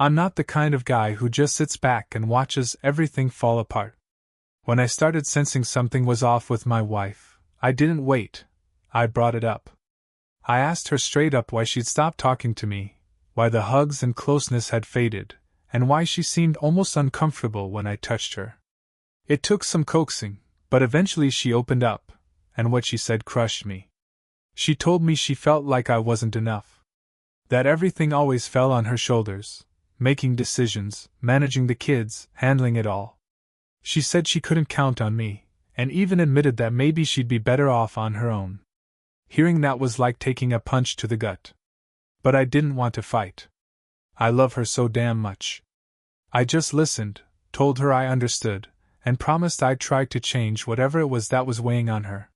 I'm not the kind of guy who just sits back and watches everything fall apart. When I started sensing something was off with my wife, I didn't wait. I brought it up. I asked her straight up why she'd stopped talking to me, why the hugs and closeness had faded, and why she seemed almost uncomfortable when I touched her. It took some coaxing, but eventually she opened up, and what she said crushed me. She told me she felt like I wasn't enough. That everything always fell on her shoulders, making decisions, managing the kids, handling it all. She said she couldn't count on me, and even admitted that maybe she'd be better off on her own. Hearing that was like taking a punch to the gut. But I didn't want to fight. I love her so damn much. I just listened, told her I understood, and promised I'd try to change whatever it was that was weighing on her.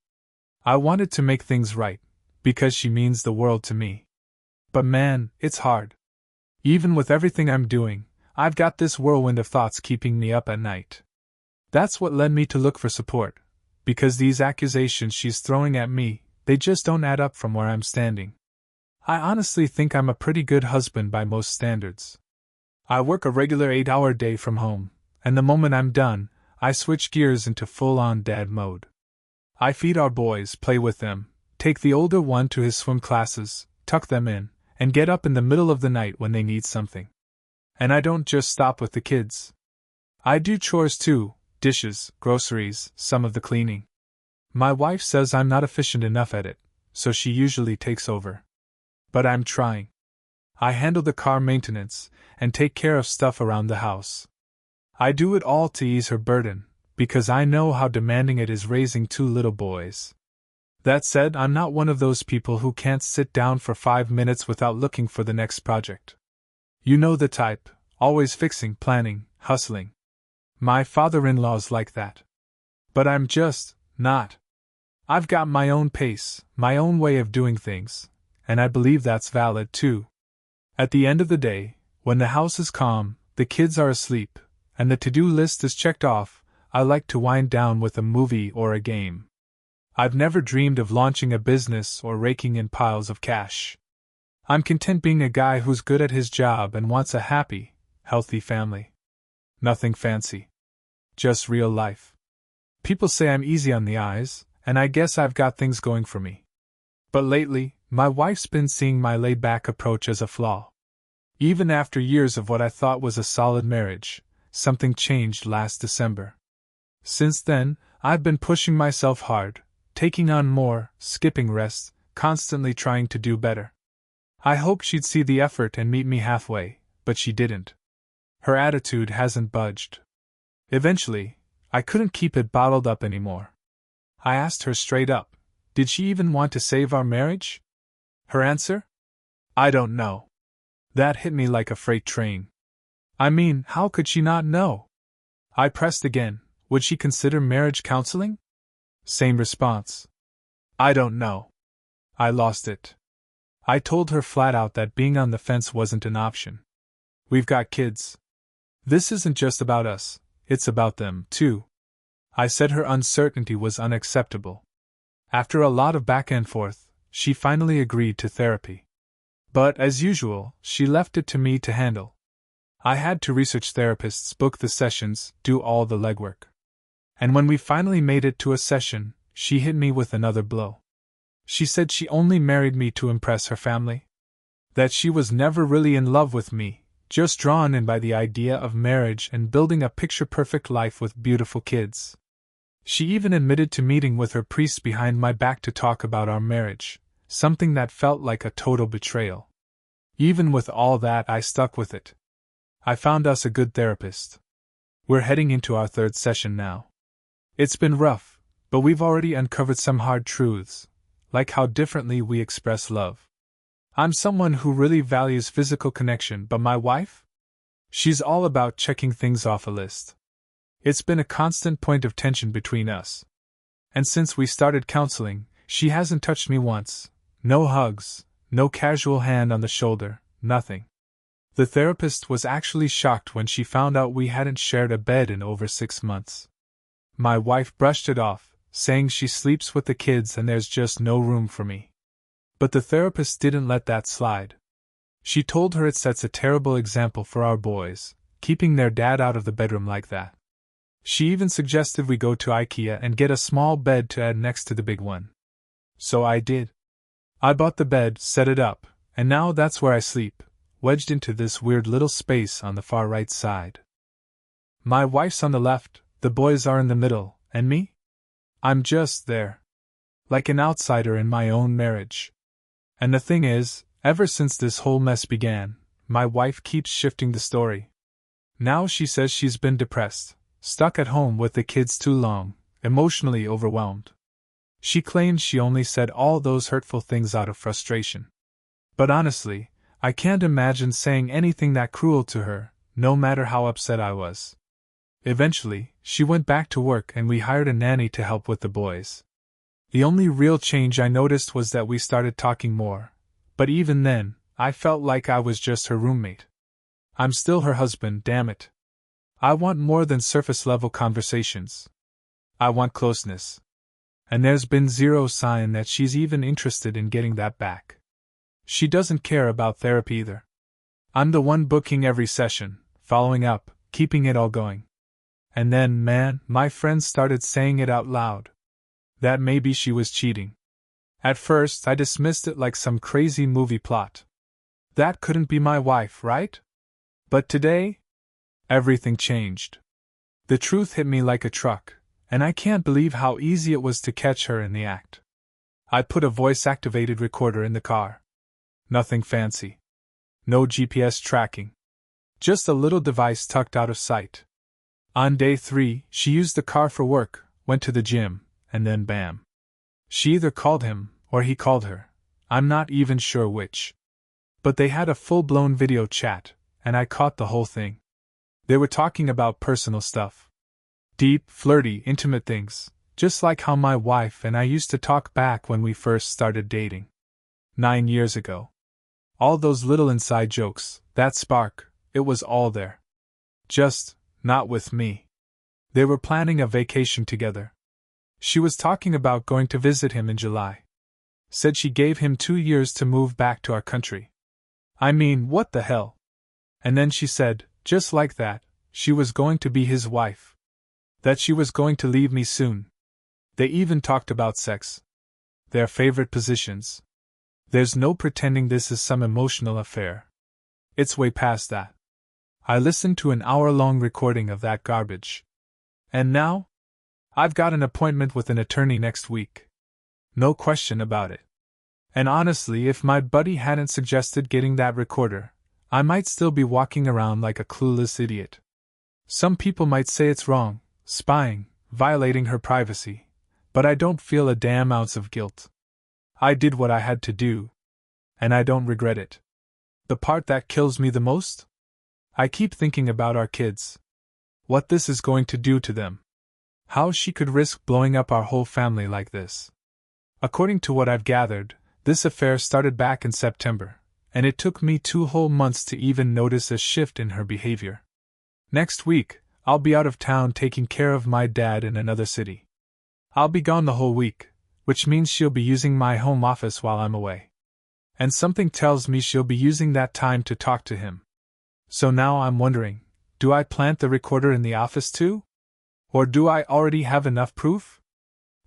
I wanted to make things right, because she means the world to me. But man, it's hard. Even with everything I'm doing, I've got this whirlwind of thoughts keeping me up at night. That's what led me to look for support, because these accusations she's throwing at me, they just don't add up from where I'm standing. I honestly think I'm a pretty good husband by most standards. I work a regular 8-hour day from home, and the moment I'm done, I switch gears into full-on dad mode. I feed our boys, play with them, take the older one to his swim classes, tuck them in, and get up in the middle of the night when they need something. And I don't just stop with the kids. I do chores too, dishes, groceries, some of the cleaning. My wife says I'm not efficient enough at it, so she usually takes over. But I'm trying. I handle the car maintenance, and take care of stuff around the house. I do it all to ease her burden, because I know how demanding it is raising 2 little boys. That said, I'm not one of those people who can't sit down for 5 minutes without looking for the next project. You know the type, always fixing, planning, hustling. My father-in-law's like that. But I'm just not. I've got my own pace, my own way of doing things, and I believe that's valid too. At the end of the day, when the house is calm, the kids are asleep, and the to-do list is checked off, I like to wind down with a movie or a game. I've never dreamed of launching a business or raking in piles of cash. I'm content being a guy who's good at his job and wants a happy, healthy family. Nothing fancy. Just real life. People say I'm easy on the eyes, and I guess I've got things going for me. But lately, my wife's been seeing my laid-back approach as a flaw. Even after years of what I thought was a solid marriage, something changed last December. Since then, I've been pushing myself hard, taking on more, skipping rest, constantly trying to do better. I hoped she'd see the effort and meet me halfway, but she didn't. Her attitude hasn't budged. Eventually, I couldn't keep it bottled up anymore. I asked her straight up, did she even want to save our marriage? Her answer? I don't know. That hit me like a freight train. I mean, how could she not know? I pressed again, would she consider marriage counseling? Same response. I don't know. I lost it. I told her flat out that being on the fence wasn't an option. We've got kids. This isn't just about us, it's about them, too. I said her uncertainty was unacceptable. After a lot of back and forth, she finally agreed to therapy. But, as usual, she left it to me to handle. I had to research therapists, book the sessions, do all the legwork. And when we finally made it to a session, she hit me with another blow. She said she only married me to impress her family. That she was never really in love with me, just drawn in by the idea of marriage and building a picture-perfect life with beautiful kids. She even admitted to meeting with her priest behind my back to talk about our marriage, something that felt like a total betrayal. Even with all that, I stuck with it. I found us a good therapist. We're heading into our 3rd session now. It's been rough, but we've already uncovered some hard truths, like how differently we express love. I'm someone who really values physical connection, but my wife? She's all about checking things off a list. It's been a constant point of tension between us. And since we started counseling, she hasn't touched me once. No hugs, no casual hand on the shoulder, nothing. The therapist was actually shocked when she found out we hadn't shared a bed in over 6 months. My wife brushed it off, saying she sleeps with the kids and there's just no room for me. But the therapist didn't let that slide. She told her it sets a terrible example for our boys, keeping their dad out of the bedroom like that. She even suggested we go to IKEA and get a small bed to add next to the big one. So I did. I bought the bed, set it up, and now that's where I sleep, wedged into this weird little space on the far right side. My wife's on the left, the boys are in the middle, and me? I'm just there. Like an outsider in my own marriage. And the thing is, ever since this whole mess began, my wife keeps shifting the story. Now she says she's been depressed, stuck at home with the kids too long, emotionally overwhelmed. She claims she only said all those hurtful things out of frustration. But honestly, I can't imagine saying anything that cruel to her, no matter how upset I was. Eventually, she went back to work and we hired a nanny to help with the boys. The only real change I noticed was that we started talking more, but even then, I felt like I was just her roommate. I'm still her husband, damn it. I want more than surface-level conversations. I want closeness. And there's been zero sign that she's even interested in getting that back. She doesn't care about therapy either. I'm the one booking every session, following up, keeping it all going. And then, man, my friends started saying it out loud. That maybe she was cheating. At first, I dismissed it like some crazy movie plot. That couldn't be my wife, right? But today, everything changed. The truth hit me like a truck, and I can't believe how easy it was to catch her in the act. I put a voice-activated recorder in the car. Nothing fancy. No GPS tracking. Just a little device tucked out of sight. On day 3, she used the car for work, went to the gym, and then bam. She either called him, or he called her. I'm not even sure which. But they had a full-blown video chat, and I caught the whole thing. They were talking about personal stuff. Deep, flirty, intimate things, just like how my wife and I used to talk back when we first started dating. 9 years ago. All those little inside jokes, that spark, it was all there. Just, not with me. They were planning a vacation together. She was talking about going to visit him in July. Said she gave him 2 years to move back to our country. I mean, what the hell? And then she said, just like that, she was going to be his wife. That she was going to leave me soon. They even talked about sex. Their favorite positions. There's no pretending this is some emotional affair. It's way past that. I listened to an hour-long recording of that garbage. And now? I've got an appointment with an attorney next week. No question about it. And honestly, if my buddy hadn't suggested getting that recorder, I might still be walking around like a clueless idiot. Some people might say it's wrong, spying, violating her privacy, but I don't feel a damn ounce of guilt. I did what I had to do, and I don't regret it. The part that kills me the most? I keep thinking about our kids. What this is going to do to them. How she could risk blowing up our whole family like this. According to what I've gathered, this affair started back in September, and it took me 2 whole months to even notice a shift in her behavior. Next week, I'll be out of town taking care of my dad in another city. I'll be gone the whole week, which means she'll be using my home office while I'm away. And something tells me she'll be using that time to talk to him. So now I'm wondering, do I plant the recorder in the office too? Or do I already have enough proof?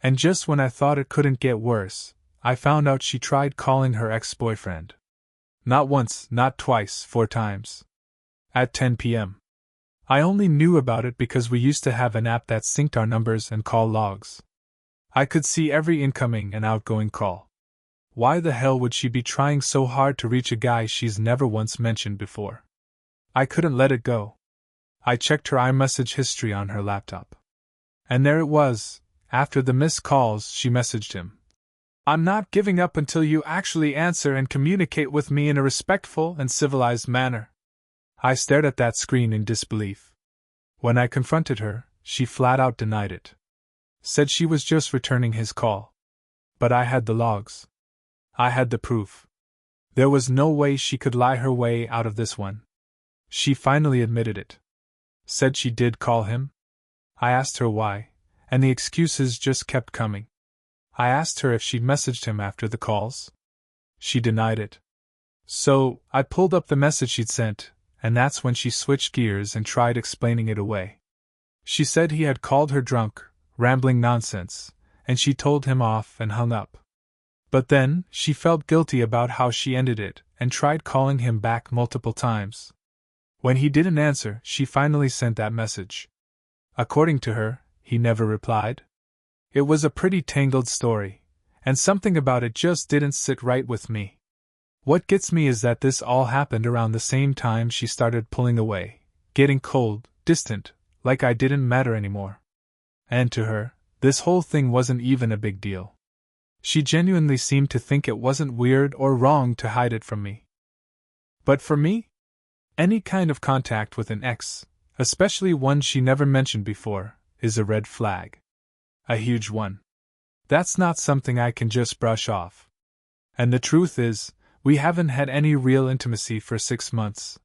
And just when I thought it couldn't get worse, I found out she tried calling her ex-boyfriend. Not once, not twice, 4 times. At 10 p.m. I only knew about it because we used to have an app that synced our numbers and call logs. I could see every incoming and outgoing call. Why the hell would she be trying so hard to reach a guy she's never once mentioned before? I couldn't let it go. I checked her iMessage history on her laptop. And there it was. After the missed calls, she messaged him. I'm not giving up until you actually answer and communicate with me in a respectful and civilized manner. I stared at that screen in disbelief. When I confronted her, she flat out denied it. Said she was just returning his call. But I had the logs. I had the proof. There was no way she could lie her way out of this one. She finally admitted it. Said she did call him. I asked her why, and the excuses just kept coming. I asked her if she'd messaged him after the calls. She denied it. So, I pulled up the message she'd sent, and that's when she switched gears and tried explaining it away. She said he had called her drunk, rambling nonsense, and she told him off and hung up. But then, she felt guilty about how she ended it, and tried calling him back multiple times. When he didn't answer, she finally sent that message. According to her, he never replied. It was a pretty tangled story, and something about it just didn't sit right with me. What gets me is that this all happened around the same time she started pulling away, getting cold, distant, like I didn't matter anymore. And to her, this whole thing wasn't even a big deal. She genuinely seemed to think it wasn't weird or wrong to hide it from me. But for me, any kind of contact with an ex, especially one she never mentioned before, is a red flag. A huge one. That's not something I can just brush off. And the truth is, we haven't had any real intimacy for 6 months.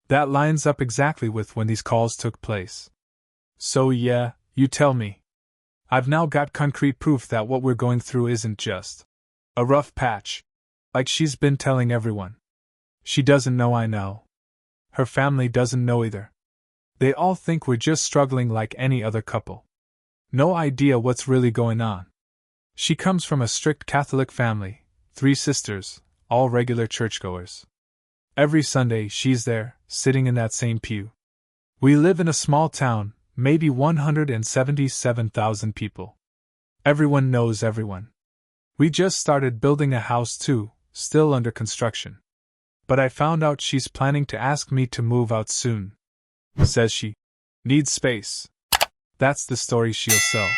That lines up exactly with when these calls took place. So yeah, you tell me. I've now got concrete proof that what we're going through isn't just a rough patch, like she's been telling everyone. She doesn't know I know. Her family doesn't know either. They all think we're just struggling like any other couple. No idea what's really going on. She comes from a strict Catholic family, 3 sisters, all regular churchgoers. Every Sunday she's there, sitting in that same pew. We live in a small town, maybe 177,000 people. Everyone knows everyone. We just started building a house too, still under construction. But I found out she's planning to ask me to move out soon. Says she needs space. That's the story she'll sell.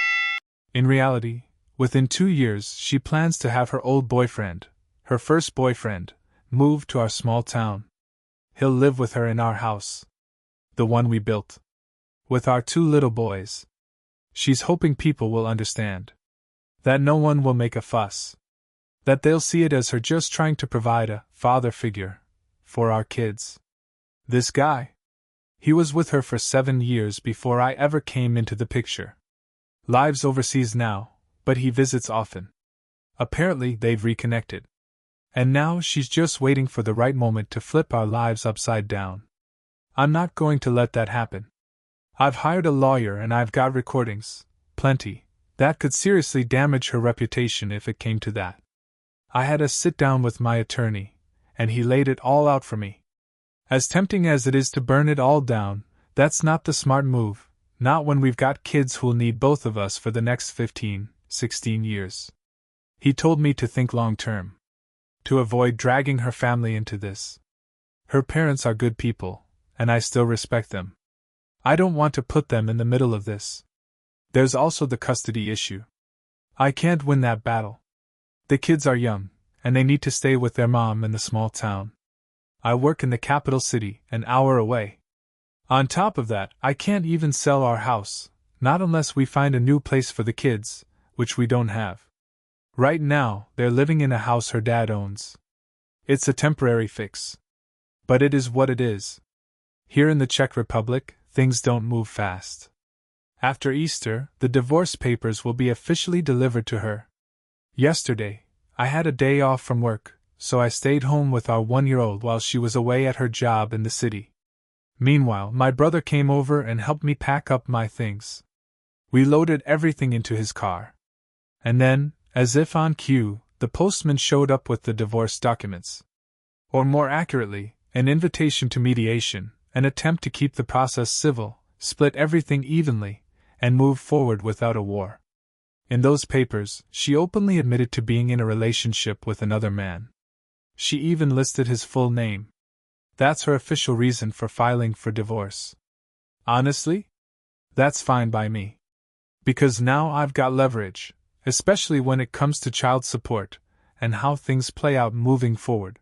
In reality, within 2 years she plans to have her old boyfriend, her first boyfriend, move to our small town. He'll live with her in our house. The one we built. With our 2 little boys. She's hoping people will understand. That no one will make a fuss. That they'll see it as her just trying to provide a father figure for our kids. This guy. He was with her for 7 years before I ever came into the picture. Lives overseas now, but he visits often. Apparently they've reconnected. And now she's just waiting for the right moment to flip our lives upside down. I'm not going to let that happen. I've hired a lawyer and I've got recordings, plenty, that could seriously damage her reputation if it came to that. I had a sit-down with my attorney, and he laid it all out for me. As tempting as it is to burn it all down, that's not the smart move, not when we've got kids who'll need both of us for the next 15, 16 years. He told me to think long-term. To avoid dragging her family into this. Her parents are good people, and I still respect them. I don't want to put them in the middle of this. There's also the custody issue. I can't win that battle. The kids are young, and they need to stay with their mom in the small town. I work in the capital city, an hour away. On top of that, I can't even sell our house, not unless we find a new place for the kids, which we don't have. Right now, they're living in a house her dad owns. It's a temporary fix. But it is what it is. Here in the Czech Republic, things don't move fast. After Easter, the divorce papers will be officially delivered to her. Yesterday, I had a day off from work, so I stayed home with our 1-year-old while she was away at her job in the city. Meanwhile, my brother came over and helped me pack up my things. We loaded everything into his car. And then, as if on cue, the postman showed up with the divorce documents. Or more accurately, an invitation to mediation, an attempt to keep the process civil, split everything evenly, and move forward without a war. In those papers, she openly admitted to being in a relationship with another man. She even listed his full name. That's her official reason for filing for divorce. Honestly? That's fine by me. Because now I've got leverage, especially when it comes to child support, and how things play out moving forward.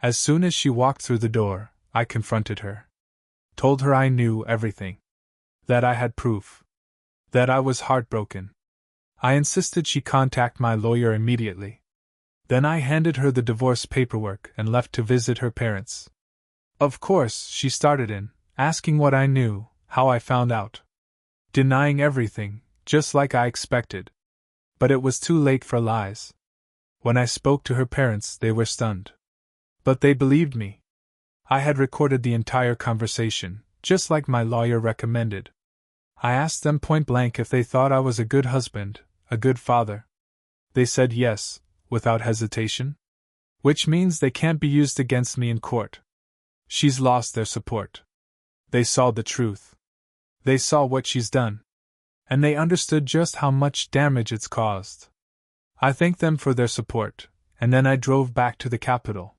As soon as she walked through the door, I confronted her. Told her I knew everything. That I had proof. That I was heartbroken. I insisted she contact my lawyer immediately. Then I handed her the divorce paperwork and left to visit her parents. Of course, she started in, asking what I knew, how I found out. Denying everything, just like I expected. But it was too late for lies. When I spoke to her parents, they were stunned. But they believed me. I had recorded the entire conversation, just like my lawyer recommended. I asked them point blank if they thought I was a good husband, a good father. They said yes, without hesitation. Which means they can't be used against me in court. She's lost their support. They saw the truth. They saw what she's done. And they understood just how much damage it's caused. I thanked them for their support, and then I drove back to the capital.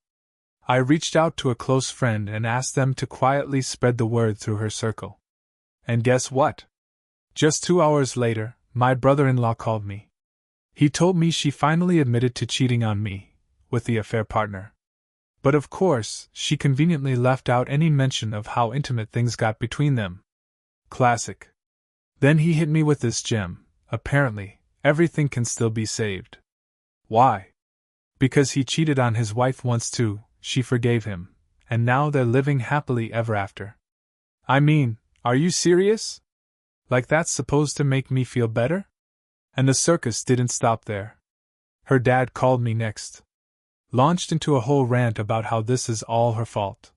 I reached out to a close friend and asked them to quietly spread the word through her circle. And guess what? Just 2 hours later, my brother-in-law called me. He told me she finally admitted to cheating on me, with the affair partner. But of course, she conveniently left out any mention of how intimate things got between them. Classic. Then he hit me with this gem: apparently, everything can still be saved. Why? Because he cheated on his wife once too, she forgave him, and now they're living happily ever after. I mean, are you serious? Like that's supposed to make me feel better? And the circus didn't stop there. Her dad called me next. Launched into a whole rant about how this is all her fault.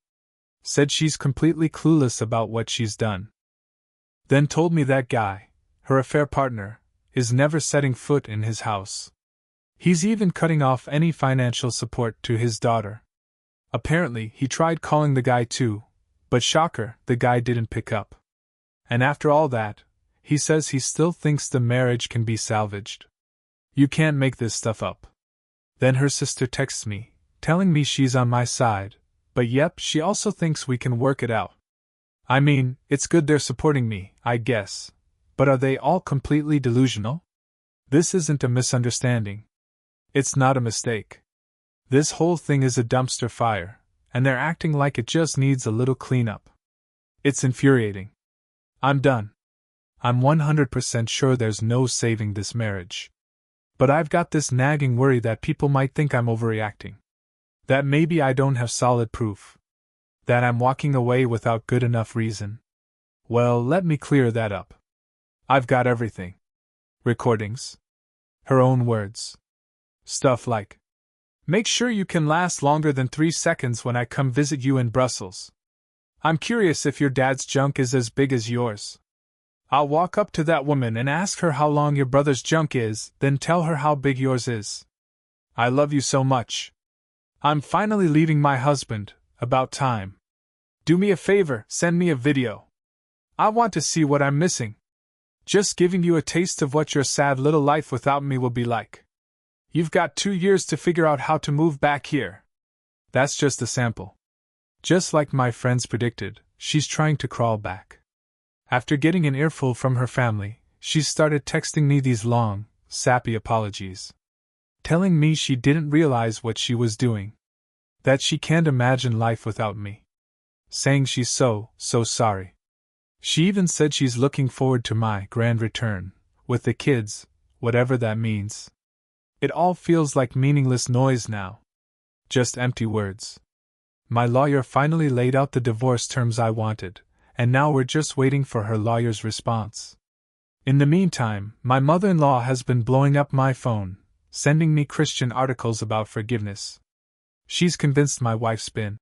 Said she's completely clueless about what she's done. Then told me that guy, her affair partner, is never setting foot in his house. He's even cutting off any financial support to his daughter. Apparently, he tried calling the guy too, but shocker, the guy didn't pick up. And after all that, he says he still thinks the marriage can be salvaged. You can't make this stuff up. Then her sister texts me, telling me she's on my side, but yep, she also thinks we can work it out. I mean, it's good they're supporting me, I guess, but are they all completely delusional? This isn't a misunderstanding. It's not a mistake. This whole thing is a dumpster fire, and they're acting like it just needs a little cleanup. It's infuriating. I'm done. I'm 100% sure there's no saving this marriage. But I've got this nagging worry that people might think I'm overreacting. That maybe I don't have solid proof. That I'm walking away without good enough reason. Well, let me clear that up. I've got everything. Recordings. Her own words. Stuff like, make sure you can last longer than 3 seconds when I come visit you in Brussels. I'm curious if your dad's junk is as big as yours. I'll walk up to that woman and ask her how long your brother's junk is, then tell her how big yours is. I love you so much. I'm finally leaving my husband, about time. Do me a favor, send me a video. I want to see what I'm missing. Just giving you a taste of what your sad little life without me will be like. You've got 2 years to figure out how to move back here. That's just a sample. Just like my friends predicted, she's trying to crawl back. After getting an earful from her family, she started texting me these long, sappy apologies. Telling me she didn't realize what she was doing. That she can't imagine life without me. Saying she's so sorry. She even said she's looking forward to my grand return, with the kids, whatever that means. It all feels like meaningless noise now. Just empty words. My lawyer finally laid out the divorce terms I wanted, and now we're just waiting for her lawyer's response. In the meantime, my mother-in-law has been blowing up my phone, sending me Christian articles about forgiveness. She's convinced my wife's been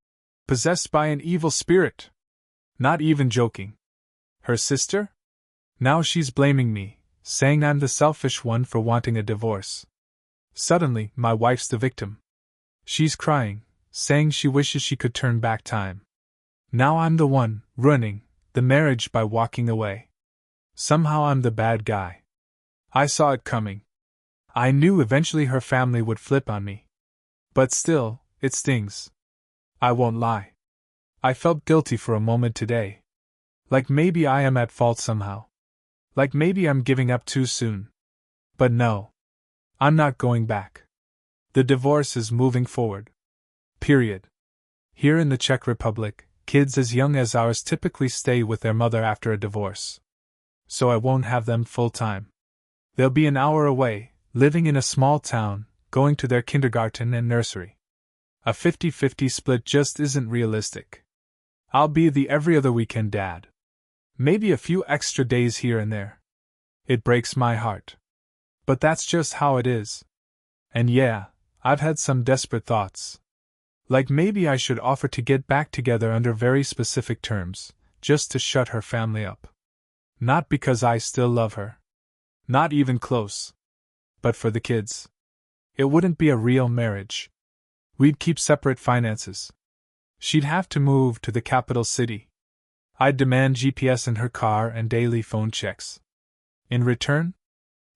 possessed by an evil spirit. Not even joking. Her sister? Now she's blaming me, saying I'm the selfish one for wanting a divorce. Suddenly, my wife's the victim. She's crying, saying she wishes she could turn back time. Now I'm the one, ruining the marriage by walking away. Somehow I'm the bad guy. I saw it coming. I knew eventually her family would flip on me. But still, it stings. I won't lie. I felt guilty for a moment today. Like maybe I am at fault somehow. Like maybe I'm giving up too soon. But no. I'm not going back. The divorce is moving forward. Period. Here in the Czech Republic, kids as young as ours typically stay with their mother after a divorce. So I won't have them full time. They'll be an hour away, living in a small town, going to their kindergarten and nursery. A 50-50 split just isn't realistic. I'll be the every other weekend dad. Maybe a few extra days here and there. It breaks my heart. But that's just how it is. And yeah, I've had some desperate thoughts. Like maybe I should offer to get back together under very specific terms, just to shut her family up. Not because I still love her. Not even close. But for the kids. It wouldn't be a real marriage. We'd keep separate finances. She'd have to move to the capital city. I'd demand GPS in her car and daily phone checks. In return,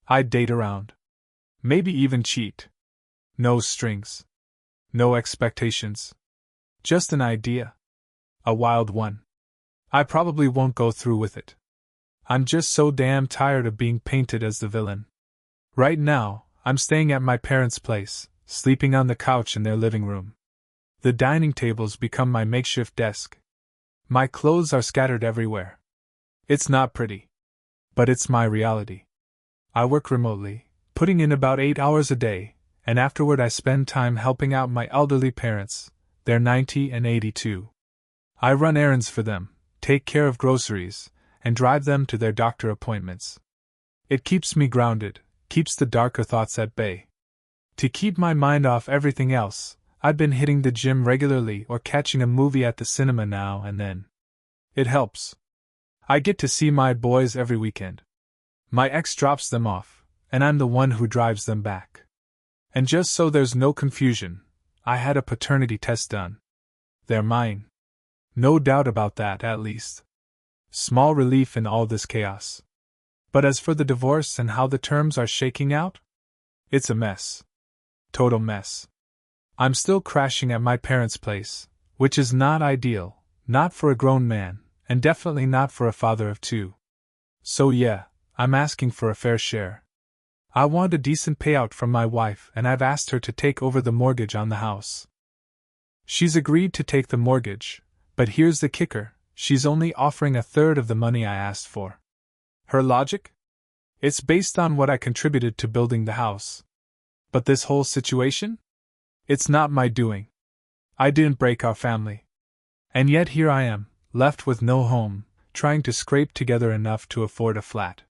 I'd date around. Maybe even cheat. No strings. No expectations. Just an idea. A wild one. I probably won't go through with it. I'm just so damn tired of being painted as the villain. Right now, I'm staying at my parents' place, sleeping on the couch in their living room. The dining table's become my makeshift desk. My clothes are scattered everywhere. It's not pretty. But it's my reality. I work remotely, putting in about 8 hours a day, and afterward I spend time helping out my elderly parents. They're 90 and 82. I run errands for them, take care of groceries, and drive them to their doctor appointments. It keeps me grounded, keeps the darker thoughts at bay. To keep my mind off everything else, I've been hitting the gym regularly or catching a movie at the cinema now and then. It helps. I get to see my boys every weekend. My ex drops them off, and I'm the one who drives them back. And just so there's no confusion, I had a paternity test done. They're mine. No doubt about that, at least. Small relief in all this chaos. But as for the divorce and how the terms are shaking out, it's a mess. Total mess. I'm still crashing at my parents' place, which is not ideal, not for a grown man, and definitely not for a father of two. So yeah, I'm asking for a fair share. I want a decent payout from my wife, and I've asked her to take over the mortgage on the house. She's agreed to take the mortgage, but here's the kicker, she's only offering a third of the money I asked for. Her logic? It's based on what I contributed to building the house. But this whole situation? It's not my doing. I didn't break our family. And yet here I am, left with no home, trying to scrape together enough to afford a flat.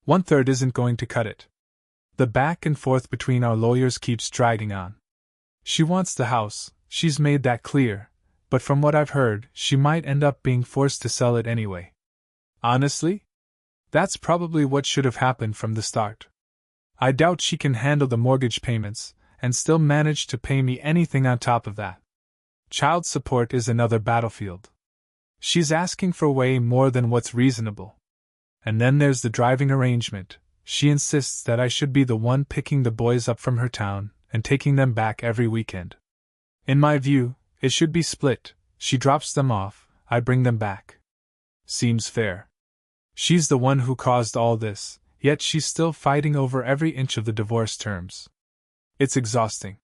1/3 isn't going to cut it. The back and forth between our lawyers keeps dragging on. She wants the house, she's made that clear, but from what I've heard, she might end up being forced to sell it anyway. Honestly? That's probably what should have happened from the start. I doubt she can handle the mortgage payments, and still manage to pay me anything on top of that. Child support is another battlefield. She's asking for way more than what's reasonable. And then there's the driving arrangement. She insists that I should be the one picking the boys up from her town and taking them back every weekend. In my view, it should be split. She drops them off, I bring them back. Seems fair. She's the one who caused all this, yet she's still fighting over every inch of the divorce terms. It's exhausting.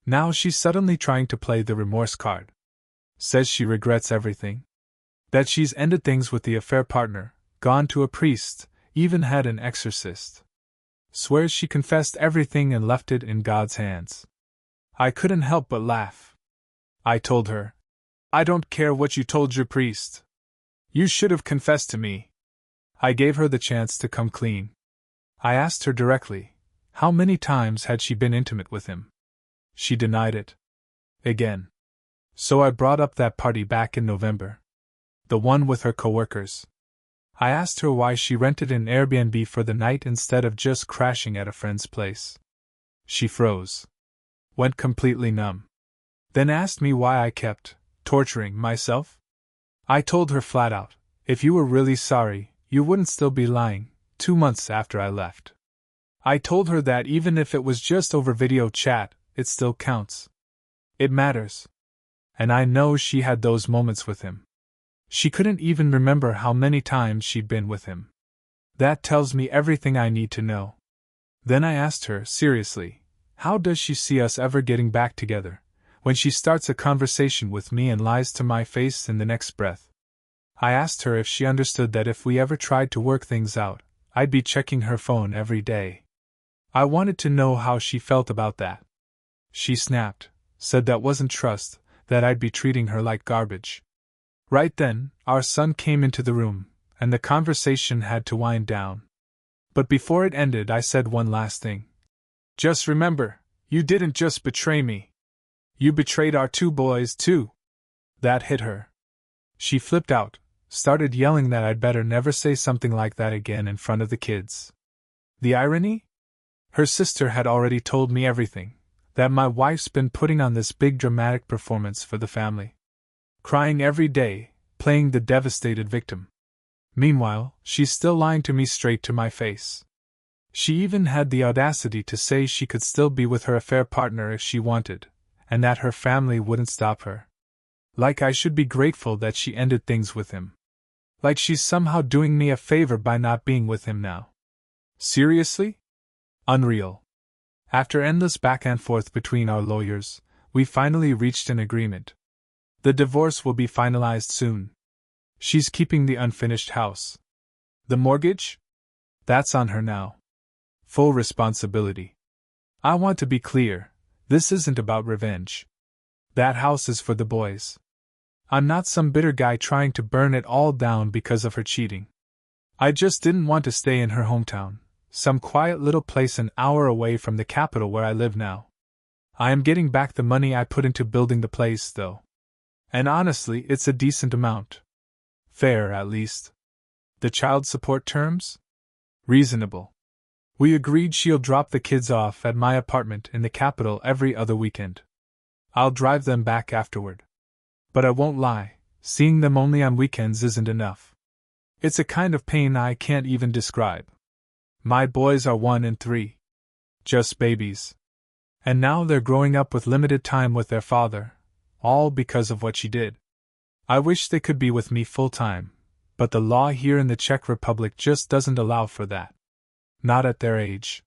Now she's suddenly trying to play the remorse card. Says she regrets everything. That she's ended things with the affair partner, gone to a priest, even had an exorcist. Swears she confessed everything and left it in God's hands. I couldn't help but laugh. I told her, I don't care what you told your priest. You should have confessed to me. I gave her the chance to come clean. I asked her directly, how many times had she been intimate with him? She denied it. Again. So I brought up that party back in November. The one with her coworkers. I asked her why she rented an Airbnb for the night instead of just crashing at a friend's place. She froze. Went completely numb. Then asked me why I kept torturing myself. I told her flat out, if you were really sorry, you wouldn't still be lying, 2 months after I left. I told her that even if it was just over video chat, it still counts. It matters. And I know she had those moments with him. She couldn't even remember how many times she'd been with him. That tells me everything I need to know. Then I asked her, seriously, how does she see us ever getting back together, when she starts a conversation with me and lies to my face in the next breath? I asked her if she understood that if we ever tried to work things out, I'd be checking her phone every day. I wanted to know how she felt about that. She snapped, said that wasn't trust, that I'd be treating her like garbage. Right then, our son came into the room, and the conversation had to wind down. But before it ended, I said one last thing. Just remember, you didn't just betray me. You betrayed our 2 boys, too. That hit her. She flipped out, started yelling that I'd better never say something like that again in front of the kids. The irony? Her sister had already told me everything, that my wife's been putting on this big dramatic performance for the family. Crying every day, playing the devastated victim. Meanwhile, she's still lying to me straight to my face. She even had the audacity to say she could still be with her affair partner if she wanted, and that her family wouldn't stop her. Like I should be grateful that she ended things with him. Like she's somehow doing me a favor by not being with him now. Seriously? Unreal. After endless back and forth between our lawyers, we finally reached an agreement. The divorce will be finalized soon. She's keeping the unfinished house. The mortgage? That's on her now. Full responsibility. I want to be clear, this isn't about revenge. That house is for the boys. I'm not some bitter guy trying to burn it all down because of her cheating. I just didn't want to stay in her hometown, some quiet little place an hour away from the capital where I live now. I am getting back the money I put into building the place, though. And honestly, it's a decent amount. Fair, at least. The child support terms? Reasonable. We agreed she'll drop the kids off at my apartment in the capital every other weekend. I'll drive them back afterward. But I won't lie, seeing them only on weekends isn't enough. It's a kind of pain I can't even describe. My boys are 1 and 3. Just babies. And now they're growing up with limited time with their father, all because of what she did. I wish they could be with me full time, but the law here in the Czech Republic just doesn't allow for that. Not at their age.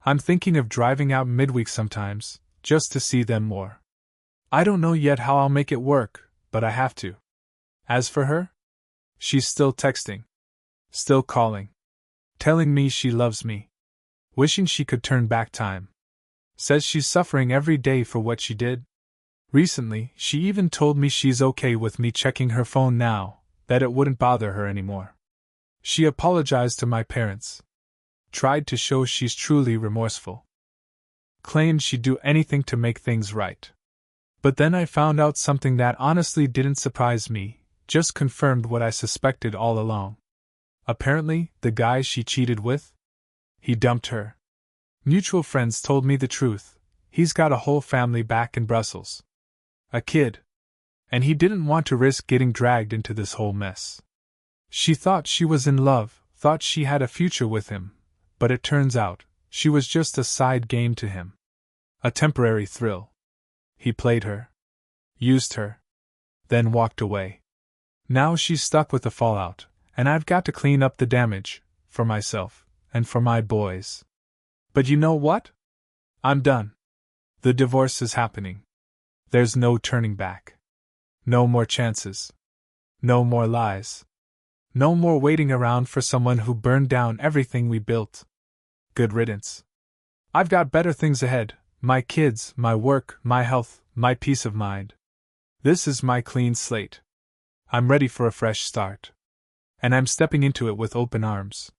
I'm thinking of driving out midweek sometimes, just to see them more. I don't know yet how I'll make it work, but I have to. As for her? She's still texting. Still calling. Telling me she loves me. Wishing she could turn back time. Says she's suffering every day for what she did. Recently, she even told me she's okay with me checking her phone now, that it wouldn't bother her anymore. She apologized to my parents. Tried to show she's truly remorseful. Claimed she'd do anything to make things right. But then I found out something that honestly didn't surprise me, just confirmed what I suspected all along. Apparently, the guy she cheated with? He dumped her. Mutual friends told me the truth. He's got a whole family back in Brussels. A kid. And he didn't want to risk getting dragged into this whole mess. She thought she was in love, thought she had a future with him, but it turns out, she was just a side game to him. A temporary thrill. He played her. Used her. Then walked away. Now she's stuck with the fallout, and I've got to clean up the damage, for myself, and for my boys. But you know what? I'm done. The divorce is happening. There's no turning back. No more chances. No more lies. No more waiting around for someone who burned down everything we built. Good riddance. I've got better things ahead. My kids, my work, my health, my peace of mind. This is my clean slate. I'm ready for a fresh start. And I'm stepping into it with open arms.